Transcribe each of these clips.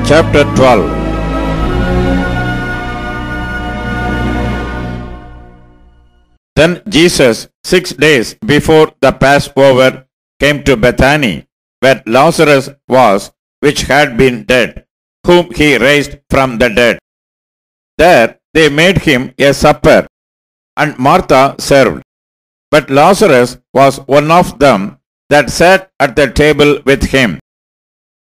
Chapter 12. Then Jesus, 6 days before the Passover, came to Bethany, where Lazarus was, which had been dead, whom he raised from the dead. There they made him a supper, and Martha served. But Lazarus was one of them that sat at the table with him.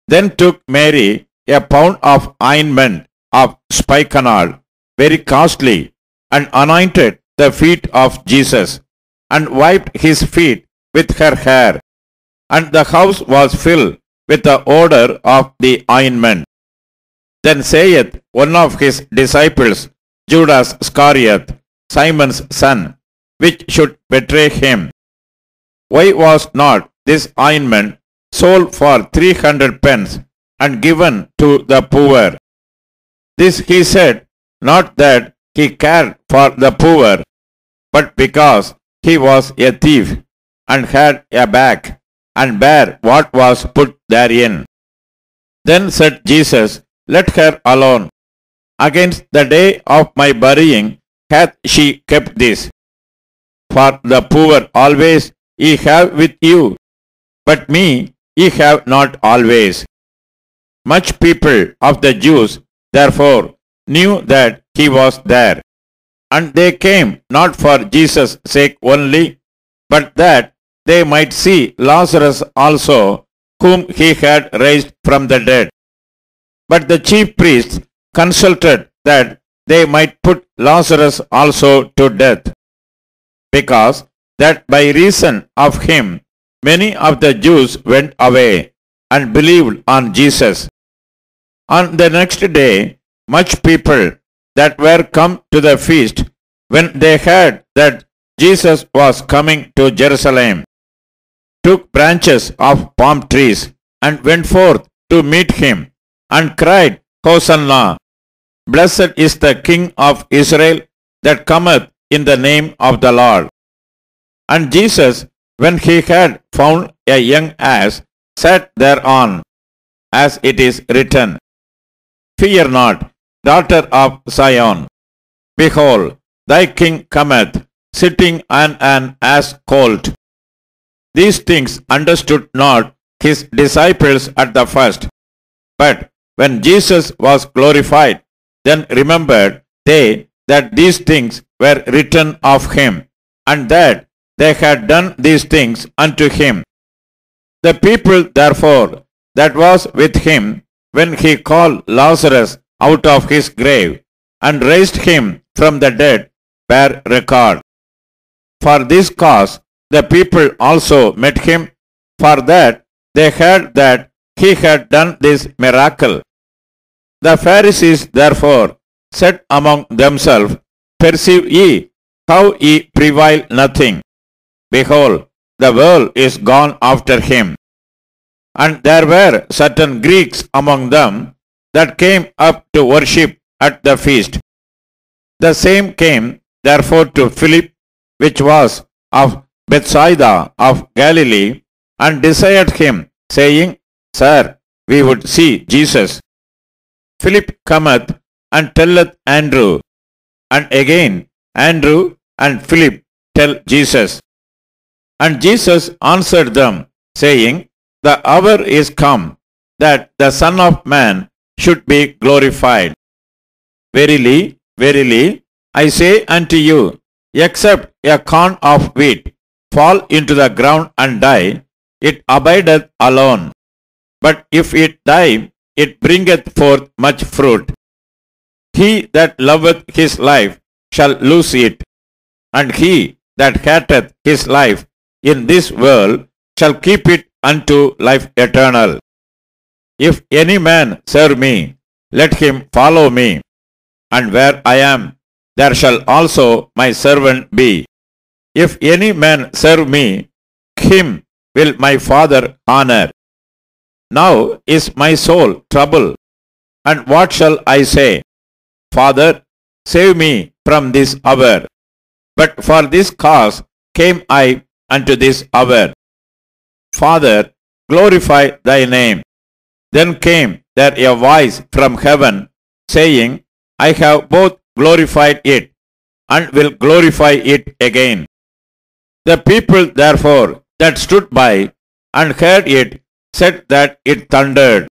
Then took Mary a pound of ointment of spikenard, very costly, and anointed the feet of Jesus, and wiped his feet with her hair. And the house was filled with the odor of the ointment. Then saith one of his disciples, Judas Iscariot, Simon's son, which should betray him, why was not this ointment sold for 300 pence and given to the poor? This he said, not that he cared for the poor, but because he was a thief, and had a bag, and bare what was put therein. Then said Jesus, let her alone. Against the day of my burying hath she kept this. For the poor always ye have with you, but me ye have not always. Much people of the Jews therefore knew that he was there, and they came not for Jesus' sake only, but that they might see Lazarus also, whom he had raised from the dead. But the chief priests consulted that they might put Lazarus also to death, because that by reason of him many of the Jews went away and believed on Jesus. On the next day, much people that were come to the feast, when they heard that Jesus was coming to Jerusalem, took branches of palm trees and went forth to meet him, and cried, Hosanna! Blessed is the King of Israel that cometh in the name of the Lord. And Jesus, when he had found a young ass, sat thereon, as it is written, Fear not, daughter of Zion. Behold, thy king cometh, sitting on an ass colt. These things understood not his disciples at the first. But when Jesus was glorified, then remembered they that these things were written of him, and that they had done these things unto him. The people therefore that was with him, when he called Lazarus out of his grave, and raised him from the dead, bear record. For this cause the people also met him, for that they heard that he had done this miracle. The Pharisees therefore said among themselves, Perceive ye how ye prevail nothing? Behold, the world is gone after him. And there were certain Greeks among them that came up to worship at the feast. The same came therefore to Philip, which was of Bethsaida of Galilee, and desired him, saying, Sir, we would see Jesus. Philip cometh and telleth Andrew, and again Andrew and Philip tell Jesus. And Jesus answered them, saying, The hour is come, that the Son of Man should be glorified. Verily, verily, I say unto you, except a corn of wheat fall into the ground and die, it abideth alone. But if it die, it bringeth forth much fruit. He that loveth his life shall lose it, and he that hateth his life in this world shall keep it unto life eternal. If any man serve me, let him follow me, and where I am, there shall also my servant be. If any man serve me, him will my Father honor. Now is my soul troubled, and what shall I say? Father, save me from this hour. But for this cause came I unto this hour. Father, glorify thy name. Then came there a voice from heaven, saying, I have both glorified it, and will glorify it again. The people therefore that stood by and heard it said that it thundered.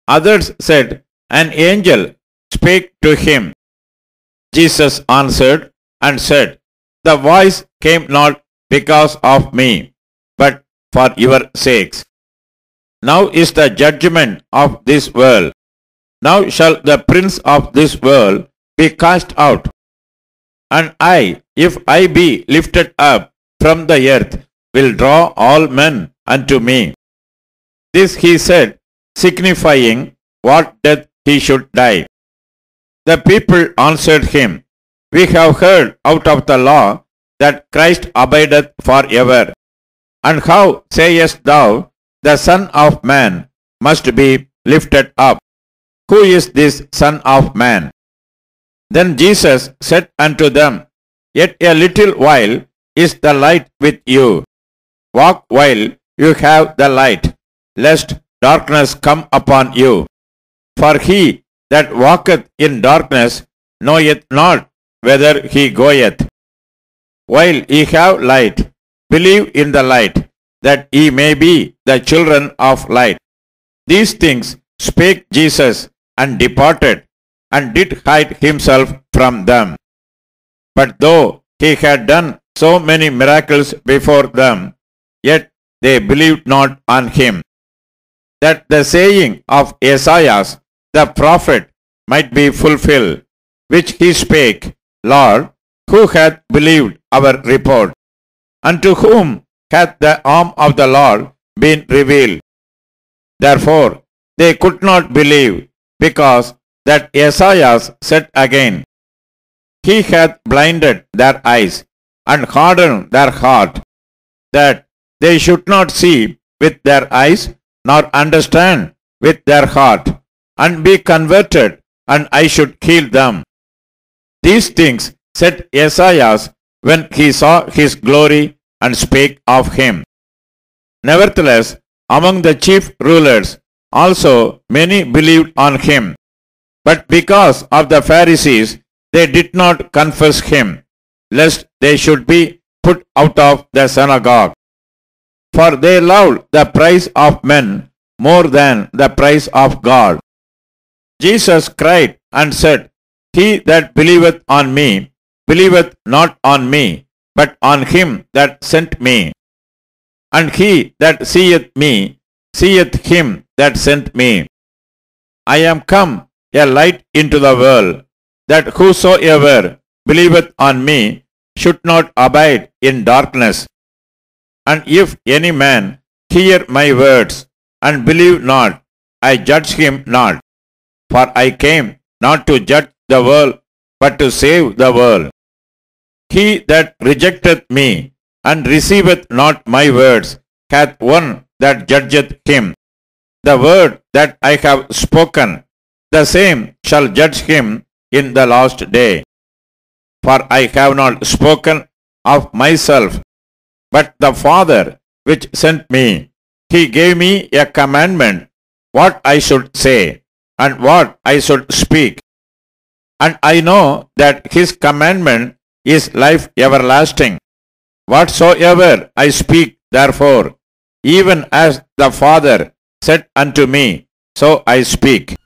Others said, An angel spake to him. Jesus answered and said, The voice came not because of me, but for your sakes. Now is the judgment of this world. Now shall the prince of this world be cast out. And I, if I be lifted up from the earth, will draw all men unto me. This he said, signifying what death he should die. The people answered him, We have heard out of the law that Christ abideth forever. And how sayest thou, the Son of Man must be lifted up? Who is this Son of Man? Then Jesus said unto them, Yet a little while is the light with you. Walk while you have the light, lest darkness come upon you. For he that walketh in darkness knoweth not whither he goeth. While ye have light, believe in the light, that ye may be the children of light. These things spake Jesus, and departed, and did hide himself from them. But though he had done so many miracles before them, yet they believed not on him. That the saying of Esaias the prophet might be fulfilled, which he spake, Lord, who hath believed our report? Unto whom hath the arm of the Lord been revealed? Therefore they could not believe, because that Esaias said again, He hath blinded their eyes, and hardened their heart, that they should not see with their eyes, nor understand with their heart, and be converted, and I should heal them. These things said Esaias when he saw his glory and spake of him. Nevertheless, among the chief rulers also many believed on him. But because of the Pharisees, they did not confess him, lest they should be put out of the synagogue. For they loved the praise of men more than the praise of God. Jesus cried and said, He that believeth on me, believeth not on me, but on him that sent me. And he that seeth me, seeth him that sent me. I am come a light into the world, that whosoever believeth on me should not abide in darkness. And if any man hear my words, and believe not, I judge him not. For I came not to judge the world, but to save the world. He that rejecteth me, and receiveth not my words, hath one that judgeth him. The word that I have spoken, the same shall judge him in the last day. For I have not spoken of myself, but the Father which sent me. He gave me a commandment, what I should say, and what I should speak. And I know that his commandment is life everlasting. Whatsoever I speak, therefore, even as the Father said unto me, so I speak.